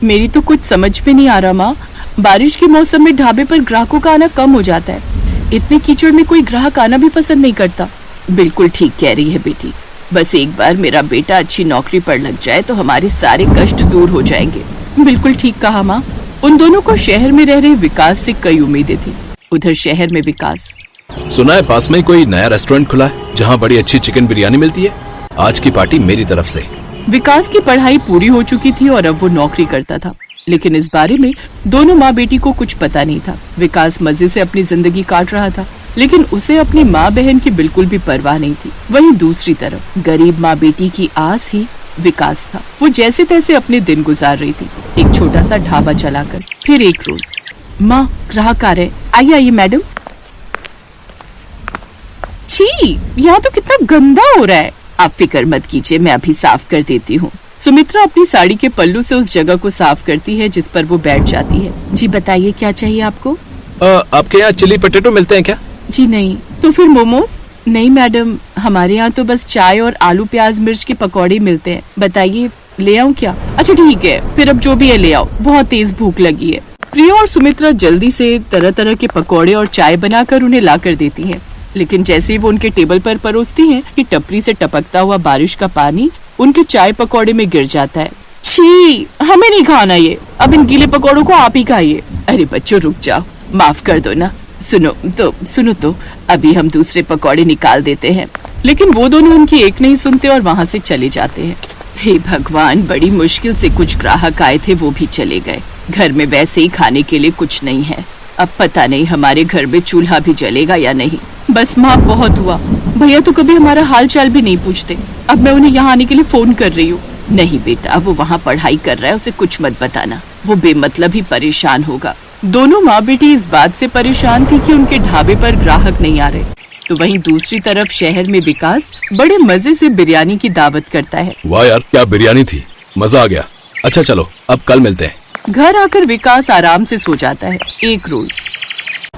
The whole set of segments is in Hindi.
मेरी तो कुछ समझ में नहीं आ रहा माँ। बारिश के मौसम में ढाबे पर ग्राहकों का आना कम हो जाता है। इतने कीचड़ में कोई ग्राहक आना भी पसंद नहीं करता। बिल्कुल ठीक कह रही है बेटी। बस एक बार मेरा बेटा अच्छी नौकरी पर लग जाए तो हमारे सारे कष्ट दूर हो जाएंगे। बिल्कुल ठीक कहा माँ। उन दोनों को शहर में रह रहे विकास से कई उम्मीदें थी। उधर शहर में विकास। सुना है पास में कोई नया रेस्टोरेंट खुला है जहाँ बड़ी अच्छी चिकन बिरयानी मिलती है। आज की पार्टी मेरी तरफ से। विकास की पढ़ाई पूरी हो चुकी थी और अब वो नौकरी करता था, लेकिन इस बारे में दोनों माँ बेटी को कुछ पता नहीं था। विकास मजे से अपनी जिंदगी काट रहा था, लेकिन उसे अपनी माँ बहन की बिल्कुल भी परवाह नहीं थी। वहीं दूसरी तरफ गरीब माँ बेटी की आस ही विकास था। वो जैसे तैसे अपने दिन गुजार रही थी, एक छोटा सा ढाबा चलाकर। फिर एक रोज, माँ ग्राहक आ रहे, आइए आइए मैडम। छी, यहाँ तो कितना गंदा हो रहा है। आप फिक्र मत कीजिए, मैं अभी साफ कर देती हूँ। सुमित्रा अपनी साड़ी के पल्लू से उस जगह को साफ करती है जिस पर वो बैठ जाती है। जी बताइए क्या चाहिए आपको? आपके यहाँ चिली पटेटो मिलते हैं क्या? जी नहीं। तो फिर मोमोज? नहीं मैडम, हमारे यहाँ तो बस चाय और आलू प्याज मिर्च के पकौड़े मिलते हैं। बताइए ले आऊँ क्या? अच्छा ठीक है, फिर अब जो भी है ले आओ, बहुत तेज भूख लगी है। प्रिया और सुमित्रा जल्दी से तरह तरह के पकौड़े और चाय बनाकर उन्हें ला कर देती हैं। लेकिन जैसे ही वो उनके टेबल पर परोसती हैं कि टपरी से टपकता हुआ बारिश का पानी उनके चाय पकौड़े में गिर जाता है। छी, हमें नहीं खाना ये, अब इन गीले पकौड़ों को आप ही खाइए। अरे बच्चों रुक जाओ, माफ कर दो ना। सुनो तो अभी हम दूसरे पकौड़े निकाल देते हैं। लेकिन वो दोनों उनकी एक नहीं सुनते और वहाँ से चले जाते हैं। हे भगवान, बड़ी मुश्किल से कुछ ग्राहक आए थे, वो भी चले गए। घर में वैसे ही खाने के लिए कुछ नहीं है। अब पता नहीं हमारे घर में चूल्हा भी जलेगा या नहीं। बस माँ बहुत हुआ, भैया तो कभी हमारा हाल चाल भी नहीं पूछते। अब मैं उन्हें यहाँ आने के लिए फोन कर रही हूँ। नहीं बेटा, वो वहाँ पढ़ाई कर रहा है, उसे कुछ मत बताना, वो बेमतलब ही परेशान होगा। दोनों माँ बेटी इस बात से परेशान थी कि उनके ढाबे पर ग्राहक नहीं आ रहे। तो वहीं दूसरी तरफ शहर में विकास बड़े मजे से बिरयानी की दावत करता है। वाह यार, क्या बिरयानी थी, मजा आ गया। अच्छा चलो, अब कल मिलते हैं। घर आकर विकास आराम से सो जाता है। एक रोज,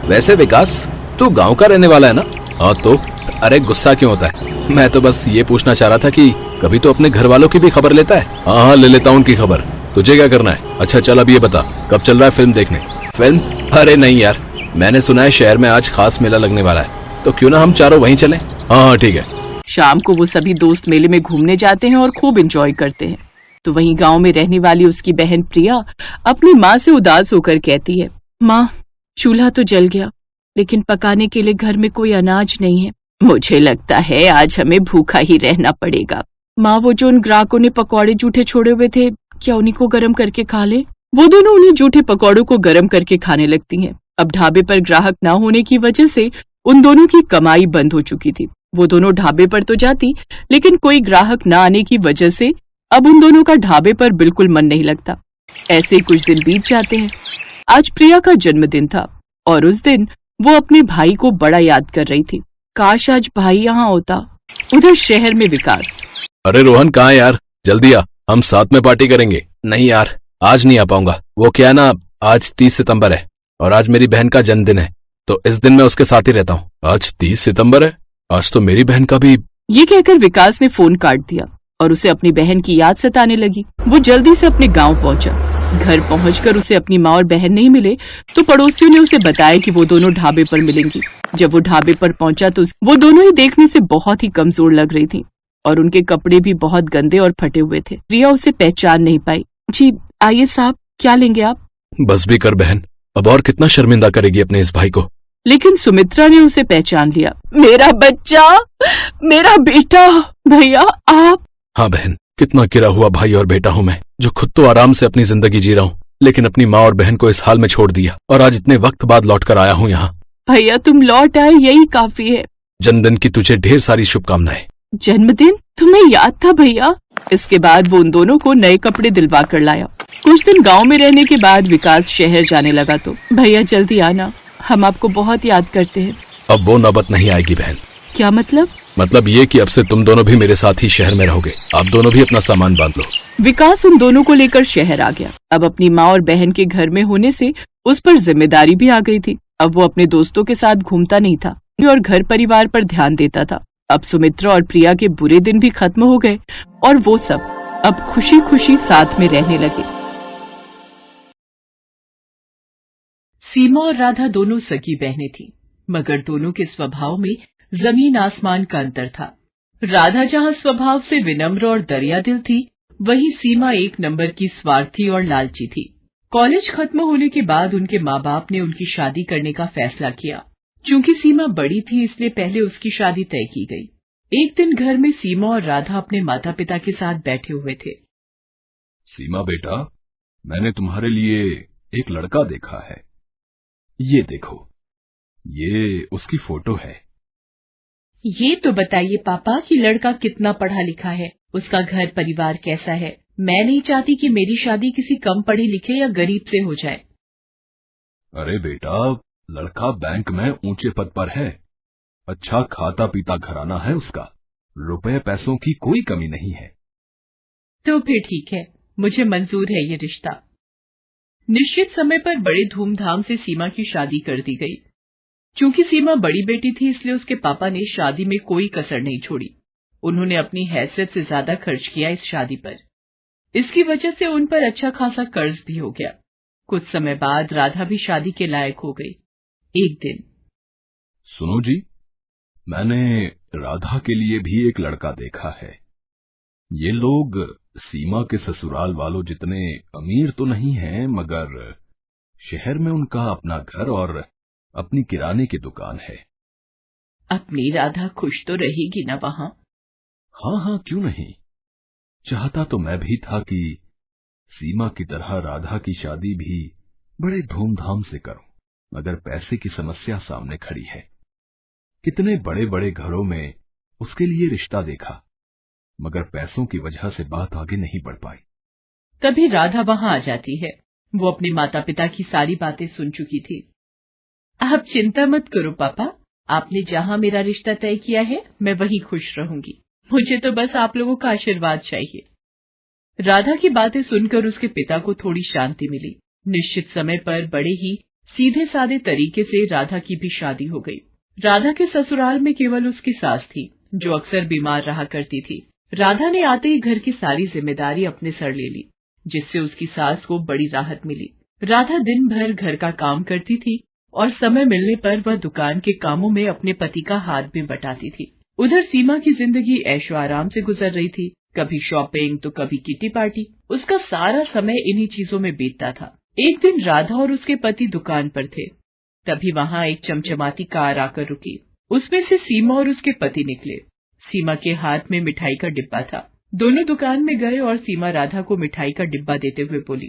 वैसे विकास तू गांव का रहने वाला है ना? हाँ तो अरे गुस्सा क्यों होता है? मैं तो बस ये पूछना चाह रहा था कि कभी तो अपने घर वालों की भी खबर लेता है। हाँ ले लेता हूँ उनकी खबर। तुझे क्या करना है? अच्छा चल अब ये बता, कब चल रहा है फिल्म देखने? फिल्म? अरे नहीं यार, मैंने सुना है शहर में आज खास मेला लगने वाला है, तो क्यों ना हम चारों वहीं चलें? हाँ ठीक है। शाम को वो सभी दोस्त मेले में घूमने जाते हैं और खूब एंजॉय करते हैं। तो वहीं गांव में रहने वाली उसकी बहन प्रिया अपनी माँ से उदास होकर कहती है, माँ चूल्हा तो जल गया, लेकिन पकाने के लिए घर में कोई अनाज नहीं है। मुझे लगता है आज हमें भूखा ही रहना पड़ेगा। माँ वो जो उन ग्राहकों ने पकौड़े जूठे छोड़े हुए थे, क्या उन्हीं को गर्म करके खा ले? वो दोनों उन्हीं जूठे पकौड़ों को गर्म करके खाने लगती हैं। अब ढाबे पर ग्राहक न होने की वजह से उन दोनों की कमाई बंद हो चुकी थी। वो दोनों ढाबे पर तो जाती, लेकिन कोई ग्राहक न आने की वजह से अब उन दोनों का ढाबे पर बिल्कुल मन नहीं लगता। ऐसे ही कुछ दिन बीत जाते हैं। आज प्रिया का जन्मदिन था और उस दिन वो अपने भाई को बड़ा याद कर रही थी। काश आज भाई यहाँ होता। उधर शहर में विकास। अरे रोहन कहाँ है यार, जल्दी आ, हम साथ में पार्टी करेंगे। नहीं यार, आज नहीं आ पाऊंगा। वो क्या ना, आज 30 सितंबर है और आज मेरी बहन का जन्मदिन है, तो इस दिन मैं उसके साथ ही रहता हूँ। आज 30 सितंबर है, आज तो मेरी बहन का भी। ये कहकर विकास ने फोन काट दिया और उसे अपनी बहन की याद सताने लगी। वो जल्दी से अपने गांव पहुंचा। घर पहुंचकर उसे अपनी माँ और बहन नहीं मिले तो पड़ोसियों ने उसे बताया कि वो दोनों ढाबे पर मिलेंगी। जब वो ढाबे पर पहुंचा तो वो दोनों ही देखने से बहुत ही कमजोर लग रही थी और उनके कपड़े भी बहुत गंदे और फटे हुए थे। प्रिया उसे पहचान नहीं पाई। जी आइए साहब, क्या लेंगे आप? बस भी कर बहन, अब और कितना शर्मिंदा करेगी अपने इस भाई को। लेकिन सुमित्रा ने उसे पहचान लिया। मेरा बच्चा, मेरा बेटा, भैया आप? हाँ बहन, कितना गिरा हुआ भाई और बेटा हूँ मैं, जो खुद तो आराम से अपनी जिंदगी जी रहा हूँ, लेकिन अपनी माँ और बहन को इस हाल में छोड़ दिया और आज इतने वक्त बाद लौट कर आया हूँ यहाँ। भैया तुम लौट आए, यही काफी है। जन्मदिन की तुझे ढेर सारी शुभकामनाएं। जन्मदिन? तुम्हें याद था भैया? इसके बाद वो उन दोनों को नए कपड़े दिलवा कर लाया। कुछ दिन गांव में रहने के बाद विकास शहर जाने लगा। तो भैया जल्दी आना, हम आपको बहुत याद करते हैं। अब वो नौबत नहीं आएगी बहन। क्या मतलब? मतलब ये कि अब से तुम दोनों भी मेरे साथ ही शहर में रहोगे। आप दोनों भी अपना सामान बांध लो। विकास उन दोनों को लेकर शहर आ गया। अब अपनी माँ और बहन के घर में होने से उस पर जिम्मेदारी भी आ गई थी। अब वो अपने दोस्तों के साथ घूमता नहीं था और घर परिवार पर ध्यान देता था। अब सुमित्रा और प्रिया के बुरे दिन भी खत्म हो गए और वो सब अब खुशी खुशी साथ में रहने लगे। सीमा और राधा दोनों सगी बहनें थीं, मगर दोनों के स्वभाव में जमीन आसमान का अंतर था। राधा जहां स्वभाव से विनम्र और दरियादिल थी, वहीं सीमा एक नंबर की स्वार्थी और लालची थी। कॉलेज खत्म होने के बाद उनके माँ बाप ने उनकी शादी करने का फैसला किया। चूंकि सीमा बड़ी थी, इसलिए पहले उसकी शादी तय की गई। एक दिन घर में सीमा और राधा अपने माता पिता के साथ बैठे हुए थे। सीमा बेटा, मैंने तुम्हारे लिए एक लड़का देखा है। ये देखो, ये उसकी फोटो है। ये तो बताइए पापा कि लड़का कितना पढ़ा लिखा है, उसका घर परिवार कैसा है। मैं नहीं चाहती कि मेरी शादी किसी कम पढ़े लिखे या गरीब से हो जाए। अरे बेटा, लड़का बैंक में ऊंचे पद पर है, अच्छा खाता पीता घराना है उसका, रुपए पैसों की कोई कमी नहीं है। तो फिर ठीक है, मुझे मंजूर है ये रिश्ता। निश्चित समय पर बड़े धूमधाम से सीमा की शादी कर दी गई। चूंकि सीमा बड़ी बेटी थी, इसलिए उसके पापा ने शादी में कोई कसर नहीं छोड़ी। उन्होंने अपनी हैसियत से ज्यादा खर्च किया इस शादी पर। इसकी वजह से उन पर अच्छा खासा कर्ज भी हो गया। कुछ समय बाद राधा भी शादी के लायक हो गई। एक दिन, सुनो जी, मैंने राधा के लिए भी एक लड़का देखा है। ये लोग सीमा के ससुराल वालों जितने अमीर तो नहीं हैं, मगर शहर में उनका अपना घर और अपनी किराने की दुकान है। अपनी राधा खुश तो रहेगी ना वहां? हाँ हाँ, क्यों नहीं। चाहता तो मैं भी था कि सीमा की तरह राधा की शादी भी बड़े धूमधाम से करूं, मगर पैसे की समस्या सामने खड़ी है। कितने बड़े बड़े घरों में उसके लिए रिश्ता देखा, मगर पैसों की वजह से बात आगे नहीं बढ़ पाई। तभी राधा वहां आ जाती है। वो अपने माता पिता की सारी बातें सुन चुकी थी। आप चिंता मत करो पापा, आपने जहां मेरा रिश्ता तय किया है, मैं वहीं खुश रहूंगी। मुझे तो बस आप लोगों का आशीर्वाद चाहिए। राधा की बातें सुनकर उसके पिता को थोड़ी शांति मिली। निश्चित समय पर बड़े ही सीधे साधे तरीके से राधा की भी शादी हो गई। राधा के ससुराल में केवल उसकी सास थी, जो अक्सर बीमार रहा करती थी। राधा ने आते ही घर की सारी जिम्मेदारी अपने सर ले ली, जिससे उसकी सास को बड़ी राहत मिली। राधा दिन भर घर का काम करती थी और समय मिलने पर वह दुकान के कामों में अपने पति का हाथ भी बटाती थी। उधर सीमा की जिंदगी ऐशो आराम से गुजर रही थी। कभी शॉपिंग तो कभी किटी पार्टी। उसका सारा समय इन्हीं चीजों में बीतता था। एक दिन राधा और उसके पति दुकान पर थे, तभी वहां एक चमचमाती कार आकर रुकी। उसमें से सीमा और उसके पति निकले। सीमा के हाथ में मिठाई का डिब्बा था। दोनों दुकान में गए और सीमा राधा को मिठाई का डिब्बा देते हुए बोली,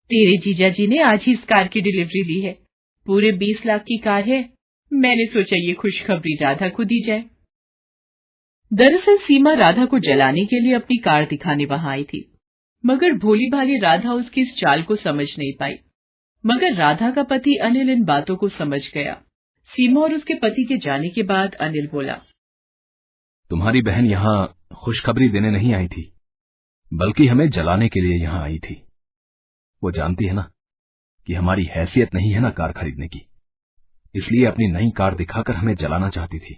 तेरे जीजा जी ने आज ही इस कार की डिलीवरी ली है। पूरे 20 लाख की कार है। मैंने सोचा ये खुशखबरी राधा को दी जाए। दरअसल सीमा राधा को जलाने के लिए अपनी कार दिखाने वहां आई थी, मगर भोली भाली राधा उसकी इस चाल को समझ नहीं पाई। मगर राधा का पति अनिल इन बातों को समझ गया। सीमा और उसके पति के जाने के बाद अनिल बोला, तुम्हारी बहन यहाँ खुशखबरी देने नहीं आई थी, बल्कि हमें जलाने के लिए यहाँ आई थी। वो जानती है ना कि हमारी हैसियत नहीं है ना कार खरीदने की, इसलिए अपनी नई कार दिखाकर हमें जलाना चाहती थी।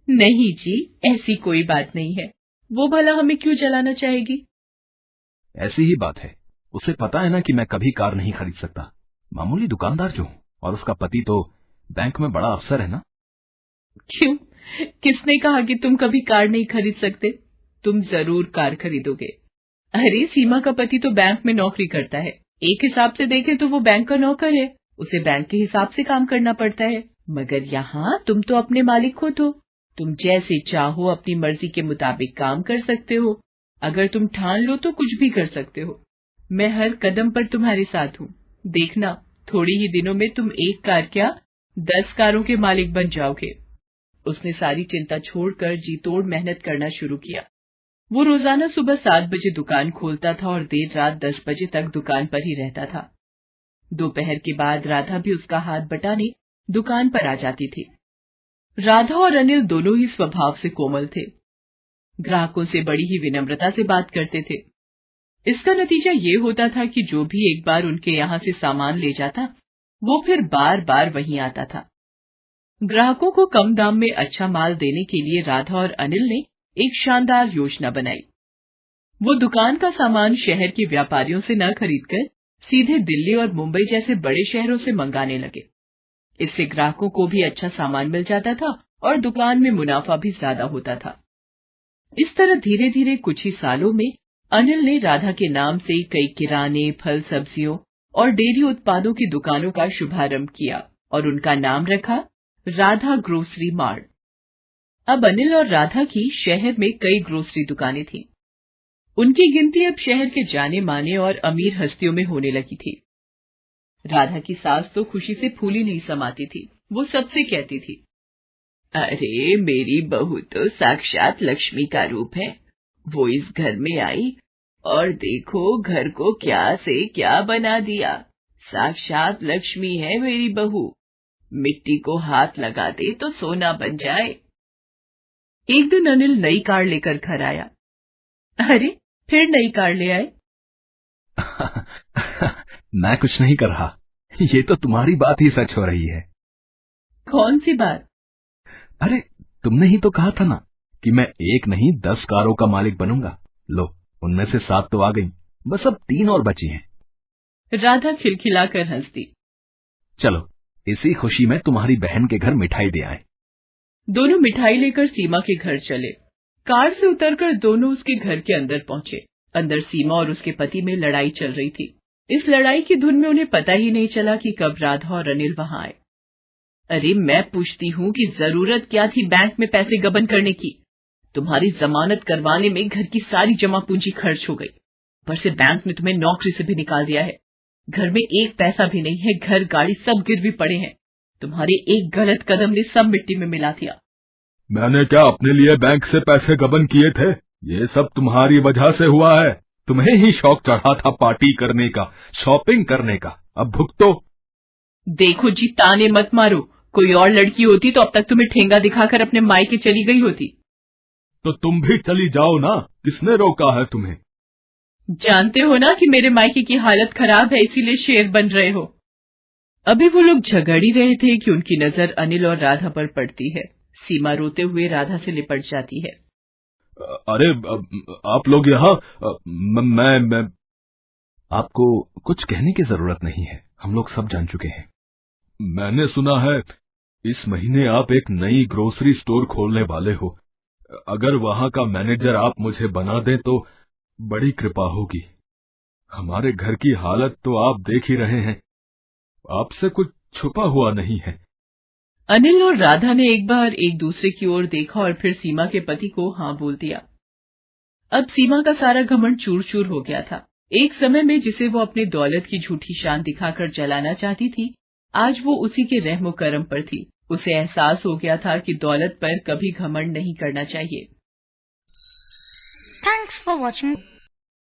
नहीं जी, ऐसी कोई बात नहीं है। वो भला हमें क्यों जलाना चाहेगी? ऐसी ही बात है। उसे पता है ना कि मैं कभी कार नहीं खरीद सकता, मामूली दुकानदार जो हूँ, और उसका पति तो बैंक में बड़ा अफसर है ना। क्यों? किसने कहा कि तुम कभी कार नहीं खरीद सकते? तुम जरूर कार खरीदोगे। अरे सीमा का पति तो बैंक में नौकरी करता है। एक हिसाब से देखें तो वो बैंक का नौकर है, उसे बैंक के हिसाब से काम करना पड़ता है। मगर यहाँ तुम तो अपने मालिक हो, तो तुम जैसे चाहो अपनी मर्जी के मुताबिक काम कर सकते हो। अगर तुम ठान लो तो कुछ भी कर सकते हो। मैं हर कदम पर तुम्हारे साथ हूँ। देखना, थोड़ी ही दिनों में तुम एक कार क्या 10 कारों के मालिक बन जाओगे। उसने सारी चिंता छोड़कर जी तोड़ मेहनत करना शुरू किया। वो रोजाना सुबह 7 बजे दुकान खोलता था और देर रात 10 बजे तक दुकान पर ही रहता था। दोपहर के बाद राधा भी उसका हाथ बटाने दुकान पर आ जाती थी। राधा और अनिल दोनों ही स्वभाव से कोमल थे। ग्राहकों से बड़ी ही विनम्रता से बात करते थे। इसका नतीजा ये होता था कि जो भी एक बार उनके यहाँ से सामान ले जाता, वो फिर बार बार वहीं आता था। ग्राहकों को कम दाम में अच्छा माल देने के लिए राधा और अनिल ने एक शानदार योजना बनाई। वो दुकान का सामान शहर के व्यापारियों से न खरीदकर सीधे दिल्ली और मुंबई जैसे बड़े शहरों से मंगाने लगे। इससे ग्राहकों को भी अच्छा सामान मिल जाता था और दुकान में मुनाफा भी ज्यादा होता था। इस तरह धीरे धीरे कुछ ही सालों में अनिल ने राधा के नाम से कई किराने, फल, सब्जियों और डेयरी उत्पादों की दुकानों का शुभारंभ किया और उनका नाम रखा राधा ग्रोसरी मार्ट। अब अनिल और राधा की शहर में कई ग्रोसरी दुकानें थीं। उनकी गिनती अब शहर के जाने माने और अमीर हस्तियों में होने लगी थी। राधा की सास तो खुशी से फूली नहीं समाती थी। वो सबसे कहती थी, अरे मेरी बहू तो साक्षात लक्ष्मी का रूप है। वो इस घर में आई और देखो घर को क्या से क्या बना दिया। साक्षात लक्ष्मी है मेरी बहू। मिट्टी को हाथ लगा दे तो सोना बन जाए। एक दिन अनिल नई कार लेकर घर आया। अरे फिर नई कार ले आए? मैं कुछ नहीं कर रहा। ये तो तुम्हारी बात ही सच हो रही है। कौन सी बात? अरे तुमने ही तो कहा था ना कि मैं 1 नहीं 10 कारों का मालिक बनूंगा। लो, उनमें से 7 तो आ गई, बस अब 3 और बची हैं। राधा खिलखिलाकर हंस दी। चलो, इसी खुशी में तुम्हारी बहन के घर मिठाई दे आए। दोनों मिठाई लेकर सीमा के घर चले। कार से उतरकर दोनों उसके घर के अंदर पहुंचे। अंदर सीमा और उसके पति में लड़ाई चल रही थी। इस लड़ाई की धुन में उन्हें पता ही नहीं चला कि कब राधा और अनिल वहां आए। अरे मैं पूछती हूँ कि जरूरत क्या थी बैंक में पैसे गबन करने की? तुम्हारी जमानत करवाने में घर की सारी जमा पूंजी खर्च हो गई। पर से बैंक ने तुम्हें नौकरी से भी निकाल दिया है। घर में एक पैसा भी नहीं है। घर, गाड़ी सब गिरवी पड़े हैं। तुम्हारे एक गलत कदम ने सब मिट्टी में मिला दिया। मैंने क्या अपने लिए बैंक से पैसे गबन किए थे? ये सब तुम्हारी वजह से हुआ है। तुम्हें ही शौक चढ़ा था पार्टी करने का, शॉपिंग करने का। अब भुगतो। देखो जी, ताने मत मारो। कोई और लड़की होती तो अब तक तुम्हें ठेंगा दिखाकर अपने मायके चली गई होती। तो तुम भी चली जाओ ना, किसने रोका है तुम्हें? जानते हो ना कि मेरे मायके की हालत खराब है, इसीलिए शेर बन रहे हो। अभी वो लोग झगड़ ही रहे थे कि उनकी नजर अनिल और राधा पर पड़ती है। सीमा रोते हुए राधा से लिपट जाती है। अरे आप लोग यहाँ, मैं आपको कुछ कहने की जरूरत नहीं है। हम लोग सब जान चुके हैं। मैंने सुना है इस महीने आप एक नई ग्रोसरी स्टोर खोलने वाले हो। अगर वहां का मैनेजर आप मुझे बना दें तो बड़ी कृपा होगी। हमारे घर की हालत तो आप देख ही रहे हैं। आपसे कुछ छुपा हुआ नहीं है। अनिल और राधा ने एक बार एक दूसरे की ओर देखा और फिर सीमा के पति को हाँ बोल दिया। अब सीमा का सारा घमंड चूर चूर हो गया था। एक समय में जिसे वो अपनी दौलत की झूठी शान दिखाकर जलाना चाहती थी, आज वो उसी के रहमो करम पर थी। उसे एहसास हो गया था कि दौलत पर कभी घमंड नहीं करना चाहिए। Thanks for watching.